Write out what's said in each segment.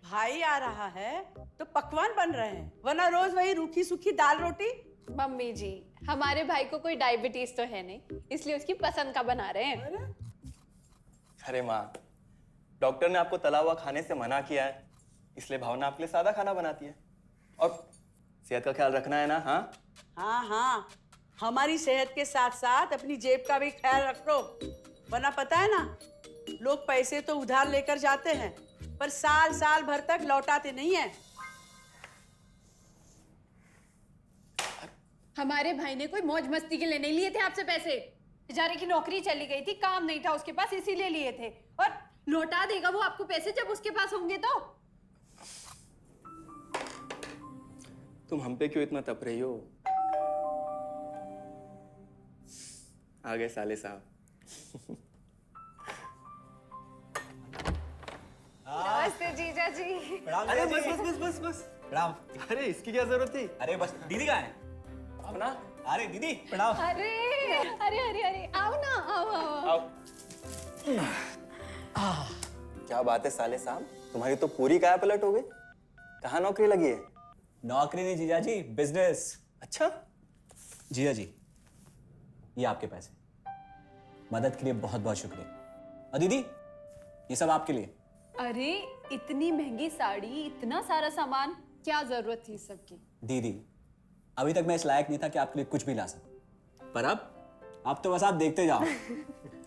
भाई आ रहा है तो पकवान बन रहे हैं, वरना रोज वही रूखी सूखी दाल रोटी। मम्मी जी, हमारे भाई को कोई डायबिटीज तो है नहीं, इसलिए उसकी पसंद का बना रहे हैं। अरे अरे माँ, डॉक्टर ने आपको तला हुआ खाने से मना किया है, इसलिए भावना आपके लिए सादा खाना बनाती है। और सेहत का ख्याल रखना है ना? हाँ हाँ हाँ, हमारी सेहत के साथ साथ अपनी जेब का भी ख्याल रखो, वरना पता है ना, लोग पैसे तो उधार लेकर जाते हैं पर साल साल भर तक लौटाते नहीं है। हमारे भाई ने कोई मौज मस्ती के लिए नहीं लिए थे आपसे पैसे। बेचारे की नौकरी चली गई थी, काम नहीं था उसके पास, इसीलिए लिए थे। और लौटा देगा वो आपको पैसे जब उसके पास होंगे तो। तुम हम पे क्यों इतना तप रही हो? आ गए साले साहब। नमस्ते जीजा जी। प्रणाम अरे जीजा बस जी। बस बस बस बस। प्रणाम। अरे इसकी क्या जरूरत थी? अरे बस दीदी कहाँ है? भावना, अरे दीदी प्रणाम। अरे अरे अरे अरे, आओ ना, आओ आओ। आओ। क्या बात है साले साहब, तुम्हारी तो पूरी काया पलट हो गई। कहाँ नौकरी लगी है? नौकरी नहीं जीजा जी, बिजनेस। अच्छा, जीजा जी, ये आपके पैसे, मदद के लिए बहुत बहुत शुक्रिया। और दीदी, ये सब आपके लिए। अरे इतनी महंगी साड़ी, इतना सारा सामान, क्या जरूरत थी सबकी? दीदी, अभी तक मैं इस लायक नहीं था कि आपके लिए कुछ भी ला सकूं, पर अब तो बस आप देखते जाओ।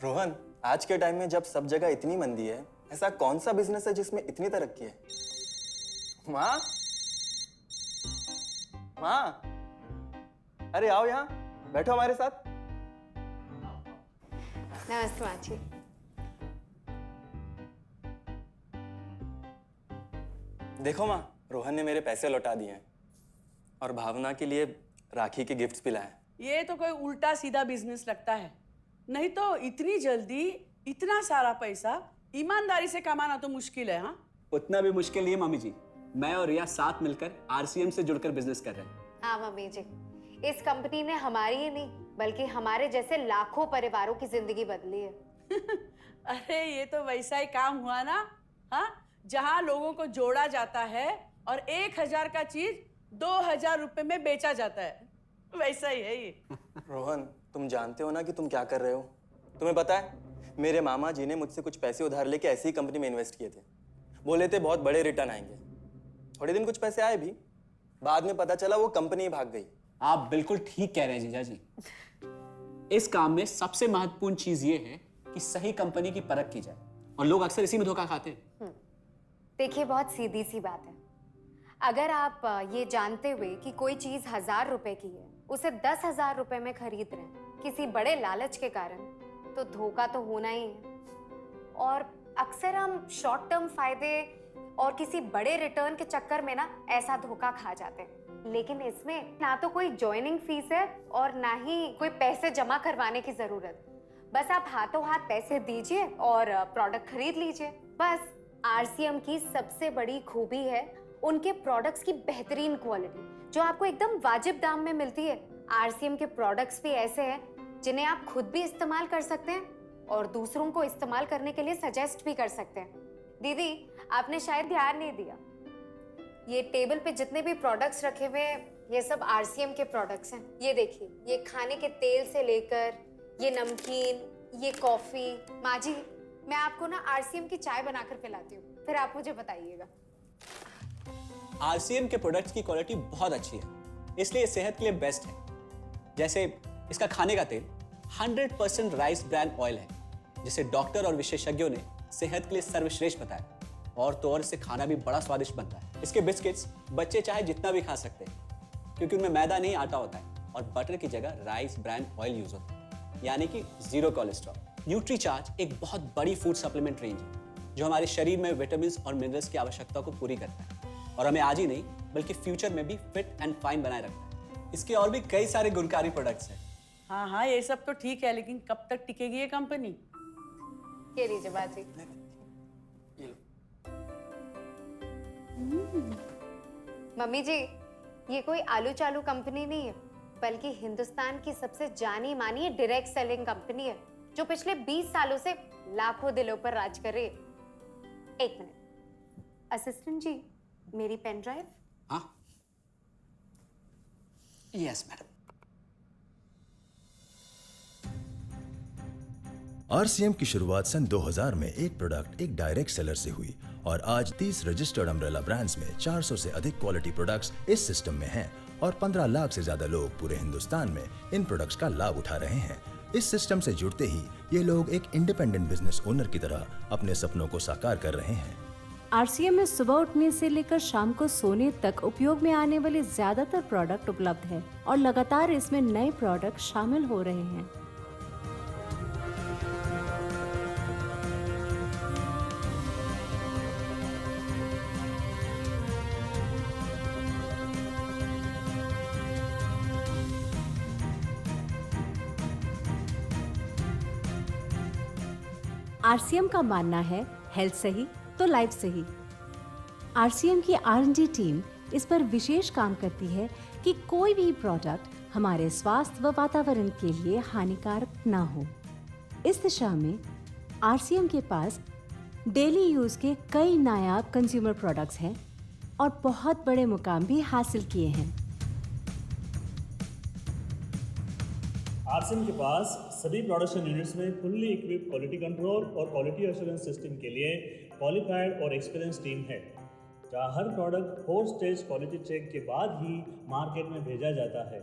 रोहन, आज के टाइम में जब सब जगह इतनी मंदी है, ऐसा कौन सा बिजनेस है जिसमें इतनी तरक्की है? माँ, माँ, अरे आओ यहाँ, बैठो हमारे साथ। नमस्ते माँ जी। देखो माँ, रोहन ने मेरे पैसे लौटा दिए हैं और भावना के लिए राखी के गिफ्ट्स भी लाए। ये तो कोई उल्टा सीधा बिजनेस लगता है, नहीं तो इतनी जल्दी इतना सारा पैसा ईमानदारी से कमाना तो मुश्किल है। हाँ, उतना भी मुश्किल नहीं है मम्मी जी, मैं और रिया साथ मिलकर आरसीएम से जुड़कर बिजनेस कर रहे हैं। हाँ मम्मी जी, इस कंपनी ने हमारी ही नहीं बल्कि हमारे जैसे लाखों परिवारों की जिंदगी बदली है। अरे ये तो वैसा ही काम हुआ ना, हाँ, जहाँ लोगों को जोड़ा जाता है और 1000 का चीज 2000 रुपए में बेचा जाता है, वैसा ही है ये। रोहन, तुम जानते हो ना कि तुम क्या कर रहे हो? तुम्हें पता है, मेरे मामा जी ने मुझसे कुछ पैसे उधार लेके ऐसी ही कंपनी में इन्वेस्ट किए थे। बोले थे बहुत बड़े रिटर्न आएंगे। थोड़े दिन कुछ पैसे आए भी, बाद में पता चला वो कंपनी ही भाग गई। आप बिल्कुल ठीक कह रहे हैं जीजा जी। इस काम में सबसे महत्वपूर्ण चीज ये है कि सही कंपनी की परख की जाए, और लोग अक्सर इसी में धोखा खाते हैं। देखिए, बहुत सीधी सी बात है। अगर आप ये जानते हुए कि कोई चीज 1000 रुपए की है, उसे 10,000 रुपए में खरीद रहे हैं किसी बड़े लालच के कारण, तो धोखा तो होना ही है। और अक्सर हम शॉर्ट टर्म फायदे और किसी बड़े रिटर्न के चक्कर में ना ऐसा धोखा खा जाते हैं। लेकिन इसमें ना तो कोई ज्वाइनिंग फीस है और ना ही कोई पैसे जमा करवाने की जरूरत। बस आप हाथों हाथ पैसे दीजिए और प्रोडक्ट खरीद लीजिए। बस आरसीएम की सबसे बड़ी खूबी है उनके प्रोडक्ट्स की बेहतरीन क्वालिटी, जो आपको एकदम वाजिब दाम में मिलती है। आरसीएम के प्रोडक्ट्स भी ऐसे हैं जिन्हें आप खुद भी इस्तेमाल कर सकते हैं और दूसरों को इस्तेमाल करने के लिए सजेस्ट भी कर सकते हैं। दीदी, आपने शायद ध्यान नहीं दिया, ये टेबल पे जितने भी प्रोडक्ट्स रखे हुए हैं, ये सब आरसीएम के प्रोडक्ट्स हैं। ये देखिए, ये खाने के तेल से लेकर ये नमकीन, ये कॉफी। माँ जी, मैं आपको ना आरसीएम की चाय बनाकर पिलाती हूँ, फिर आप मुझे बताइएगा। आरसीएम के प्रोडक्ट्स की क्वालिटी बहुत अच्छी है, इसलिए सेहत के लिए बेस्ट है। जैसे इसका खाने का तेल 100% राइस ब्रांड ऑयल है, जिसे डॉक्टर और विशेषज्ञों ने सेहत के लिए सर्वश्रेष्ठ बताया। और तो और इससे खाना भी बड़ा स्वादिष्ट बनता है। इसके बिस्किट्स बच्चे चाहे जितना भी खा सकते हैं, क्योंकि उनमें मैदा नहीं आटा होता है और बटर की जगह राइस ब्रांड ऑयल यूज होता है, यानी कि 0 कोलेस्ट्रॉल। न्यूट्रीचार्ज एक बहुत बड़ी फूड सप्लीमेंट रेंज है, जो हमारे शरीर में विटामिन और मिनरल्स की आवश्यकता को पूरी करता है और हमें आज ही नहीं बल्कि फ्यूचर में भी फिट एंड फाइन बनाए रखता है। इसके और भी कई सारे गुणकारी प्रोडक्ट्स हैं। हाँ हाँ, ये सब तो ठीक है, लेकिन कब तक टिकेगी ये कंपनी? ये लीजिए बाजी। ये लो। मम्मी जी, ये कोई आलू चालू कंपनी नहीं है, बल्कि हिंदुस्तान की सबसे जानी मानी डायरेक्ट सेलिंग कंपनी है, जो पिछले 20 सालों से लाखों दिलों पर राज कर रही है। एक मिनट, असिस्टेंट जी, मेरी पेन ड्राइव। हाँ, यस मैडम। आरसीएम की शुरुआत सन 2000 में एक प्रोडक्ट एक डायरेक्ट सेलर से हुई और आज 30 रजिस्टर्ड अम्ब्रेला ब्रांड्स में 400 से अधिक क्वालिटी प्रोडक्ट्स इस सिस्टम में हैं और 15 लाख से ज्यादा लोग पूरे हिंदुस्तान में इन प्रोडक्ट्स का लाभ उठा रहे हैं। इस सिस्टम से जुड़ते ही ये लोग एक इंडिपेंडेंट बिजनेस ओनर की तरह अपने सपनों को साकार कर रहे हैं। आरसीएम में सुबह उठने से लेकर शाम को सोने तक उपयोग में आने वाले ज्यादातर प्रोडक्ट उपलब्ध है और लगातार इसमें नए प्रोडक्ट शामिल हो रहे हैं। आरसीएम का मानना है हेल्थ सही तो लाइफ सही। आरसीएम की R&D टीम इस पर विशेष काम करती है कि कोई भी प्रोडक्ट हमारे स्वास्थ्य व वातावरण के लिए हानिकारक ना हो। इस दिशा में आरसीएम के पास डेली यूज के कई नायाब कंज्यूमर प्रोडक्ट्स हैं और बहुत बड़े मुकाम भी हासिल किए हैं। आरसीएम के पास सभी प्रोडक्शन यूनिट्स में फुल्ली इक्विप क्वालिटी कंट्रोल और क्वालिटी एश्योरेंस सिस्टम के लिए क्वालिफाइड और एक्सपीरियंस टीम है, जहां हर प्रोडक्ट 4 स्टेज क्वालिटी चेक के बाद ही मार्केट में भेजा जाता है।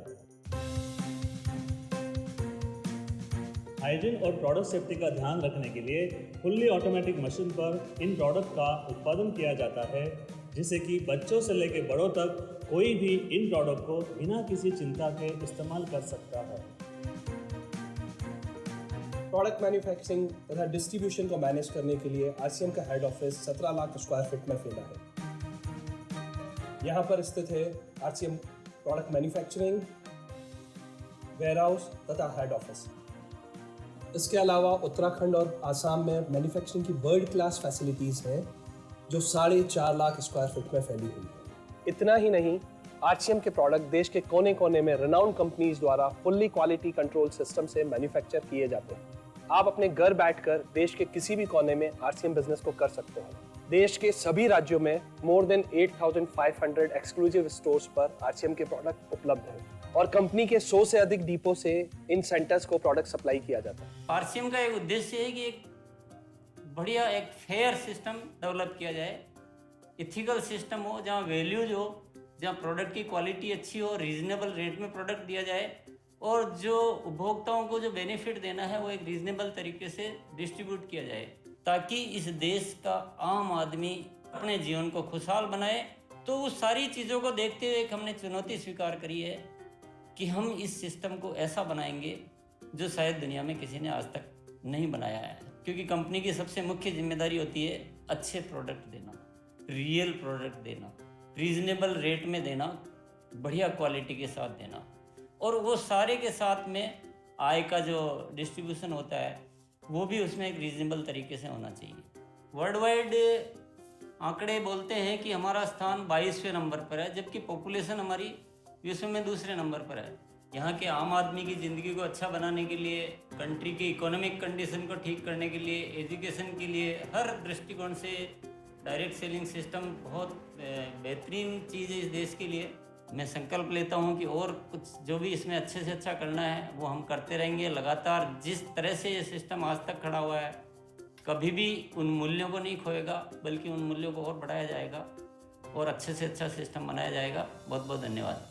हाइजीन और प्रोडक्ट सेफ्टी का ध्यान रखने के लिए फुल्ली ऑटोमेटिक मशीन पर इन प्रोडक्ट का उत्पादन किया जाता है, जिससे कि बच्चों से लेकर बड़ों तक कोई भी इन प्रोडक्ट को बिना किसी चिंता के इस्तेमाल कर सकता है। प्रोडक्ट मैन्युफैक्चरिंग तथा डिस्ट्रीब्यूशन को मैनेज करने के लिए आरसीएम का head office 17 lakh square feet में फैला है। यहाँ पर स्थित है आरसीएम प्रोडक्ट मैन्युफैक्चरिंग, वेयरहाउस तथा हेड ऑफिस। इसके अलावा उत्तराखंड और आसाम में मैन्युफैक्चरिंग की वर्ल्ड क्लास फैसिलिटीज़ हैं, जो 4.5 लाख स्क्वायर फीट में फैली हुई है। इतना ही नहीं, आरसीएम के प्रोडक्ट देश के कोने कोने में रिनाउंड कंपनीज द्वारा फुल्ली क्वालिटी कंट्रोल सिस्टम से मैन्युफैक्चर किए जाते हैं। आप अपने घर बैठकर देश के किसी भी कोने में आरसीएम बिजनेस को कर सकते हैं। देश के सभी राज्यों में मोर देन 8,500 एक्सक्लूसिव स्टोर्स पर आरसीएम के प्रोडक्ट उपलब्ध हैं और कंपनी के 100 से अधिक डिपो से इन सेंटर्स को प्रोडक्ट सप्लाई किया जाता है। आरसीएम का एक उद्देश्य है कि एक बढ़िया एक फेयर सिस्टम डेवलप किया जाए, इथिकल सिस्टम हो, जहाँ वैल्यूज हो, जहाँ प्रोडक्ट की क्वालिटी अच्छी हो, रीजनेबल रेट में प्रोडक्ट दिया जाए और जो उपभोक्ताओं को जो बेनिफिट देना है वो एक रीजनेबल तरीके से डिस्ट्रीब्यूट किया जाए, ताकि इस देश का आम आदमी अपने जीवन को खुशहाल बनाए। तो उस सारी चीज़ों को देखते हुए एक हमने चुनौती स्वीकार करी है कि हम इस सिस्टम को ऐसा बनाएंगे जो शायद दुनिया में किसी ने आज तक नहीं बनाया है, क्योंकि कंपनी की सबसे मुख्य जिम्मेदारी होती है अच्छे प्रोडक्ट देना, रियल प्रोडक्ट देना, रीजनेबल रेट में देना, बढ़िया क्वालिटी के साथ देना, और वो सारे के साथ में आय का जो डिस्ट्रीब्यूशन होता है वो भी उसमें एक रीजनेबल तरीके से होना चाहिए। वर्ल्ड वाइड आंकड़े बोलते हैं कि हमारा स्थान 22वें नंबर पर है, जबकि पॉपुलेशन हमारी विश्व में दूसरे नंबर पर है। यहाँ के आम आदमी की ज़िंदगी को अच्छा बनाने के लिए, कंट्री की इकोनॉमिक कंडीशन को ठीक करने के लिए, एजुकेशन के लिए, हर दृष्टिकोण से डायरेक्ट सेलिंग सिस्टम बहुत बेहतरीन चीज़ है इस देश के लिए। मैं संकल्प लेता हूं कि और कुछ जो भी इसमें अच्छे से अच्छा करना है वो हम करते रहेंगे लगातार। जिस तरह से ये सिस्टम आज तक खड़ा हुआ है, कभी भी उन मूल्यों को नहीं खोएगा, बल्कि उन मूल्यों को और बढ़ाया जाएगा और अच्छे से अच्छा सिस्टम बनाया जाएगा। बहुत बहुत धन्यवाद।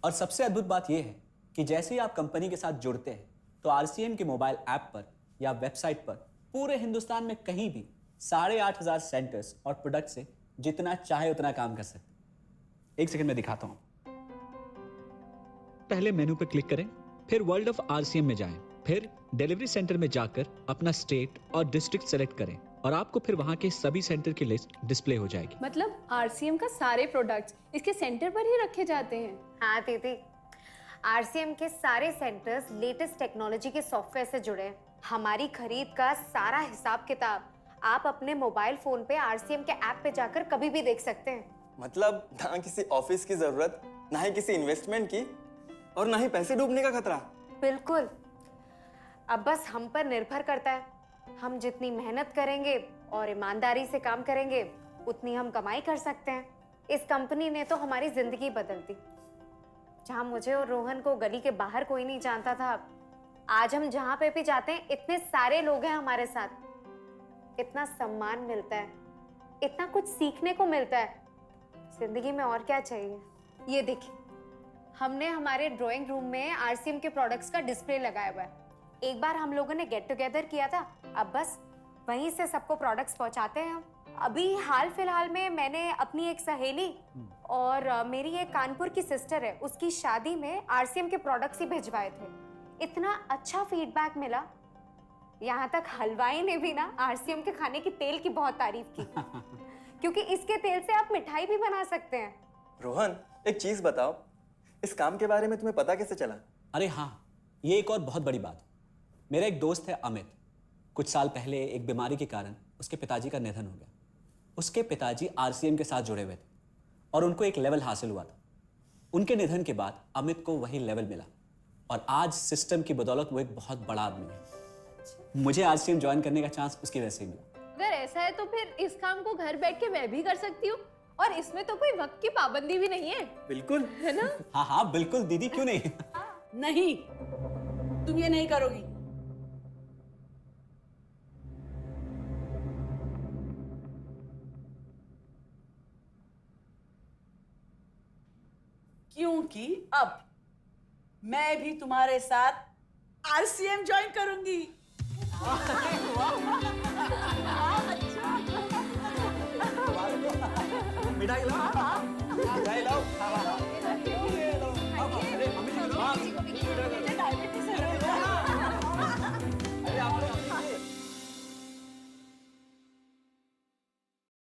और सबसे अद्भुत बात यह है कि जैसे ही आप कंपनी के साथ जुड़ते हैं तो आरसीएम के मोबाइल ऐप पर या वेबसाइट पर पूरे हिंदुस्तान में कहीं भी 8,500 सेंटर्स और प्रोडक्ट से जितना चाहे उतना काम कर सकते हैं। एक सेकंड में दिखाता हूं। पहले मेनू पर क्लिक करें, फिर वर्ल्ड ऑफ आरसीएम में जाएं, फिर डिलीवरी सेंटर में जाकर अपना स्टेट और डिस्ट्रिक्ट सेलेक्ट करें और आपको फिर वहां के सभी सेंटर की लिस्ट डिस्प्ले हो जाएगी। मतलब आरसीएम का सारे प्रोडक्ट्स इसके सेंटर पर ही रखे जाते हैं? हाँ दीदी, आरसीएम के सारे सेंटर्स लेटेस्ट टेक्नोलॉजी के सॉफ्टवेयर से जुड़े हैं। हमारी खरीद का सारा हिसाब किताब आप अपने मोबाइल फोन पे आरसीएम के ऐप पे जाकर कभी भी देख सकते हैं। मतलब ना किसी ऑफिस की जरूरत, ना ही किसी इन्वेस्टमेंट की, और ना ही पैसे डूबने का खतरा। बिल्कुल। अब बस हम पर निर्भर करता है, हम जितनी मेहनत करेंगे और ईमानदारी से काम करेंगे उतनी हम कमाई कर सकते हैं। इस कंपनी ने तो हमारी जिंदगी बदल दी। जहां मुझे और रोहन को गली के बाहर कोई नहीं जानता था, आज हम जहां पे भी जाते हैं इतने सारे लोग हैं हमारे साथ, इतना सम्मान मिलता है, इतना कुछ सीखने को मिलता है। जिंदगी में और क्या चाहिए। ये देखिए, हमने हमारे ड्राइंग रूम में आरसीएम के प्रोडक्ट्स का डिस्प्ले लगाया हुआ है। एक बार हम लोगों ने गेट टुगेदर किया था, अब बस वहीं से सबको प्रोडक्ट्स पहुंचाते हैं हम। अभी हाल फिलहाल में मैंने अपनी एक सहेली और मेरी एक कानपुर की सिस्टर है, उसकी शादी में आरसीएम के प्रोडक्ट्स ही भिजवाए थे। इतना अच्छा फीडबैक मिला, यहाँ तक हलवाई ने भी ना आरसीएम के खाने की तेल की बहुत तारीफ की क्योंकि इसके तेल से आप मिठाई भी बना सकते हैं। रोहन, एक चीज बताओ, इस काम के बारे में तुम्हें पता कैसे चला? अरे हाँ, ये एक और बहुत बड़ी बात। मेरा एक दोस्त है अमित, कुछ साल पहले एक बीमारी के कारण उसके पिताजी का निधन हो गया। उसके पिताजी आरसीएम के साथ जुड़े हुए थे और उनको एक लेवल हासिल हुआ था। उनके निधन के बाद अमित को वही लेवल मिला और आज सिस्टम की बदौलत वो एक बहुत बड़ा आदमी है। मुझे आरसीएम ज्वाइन करने का चांस उसकी वजह से ही मिला। अगर ऐसा है तो फिर इस काम को घर बैठ के मैं भी कर सकती हूँ और इसमें तो कोई वक्त की पाबंदी भी नहीं है। बिल्कुल, है ना? हाँ हाँ बिल्कुल दीदी, क्यों नहीं। नहीं, तुम ये नहीं करोगी। क्योंकि अब मैं भी तुम्हारे साथ आरसीएम ज्वाइन करूंगी। मिठाई लाओ, मिठाई लाओ।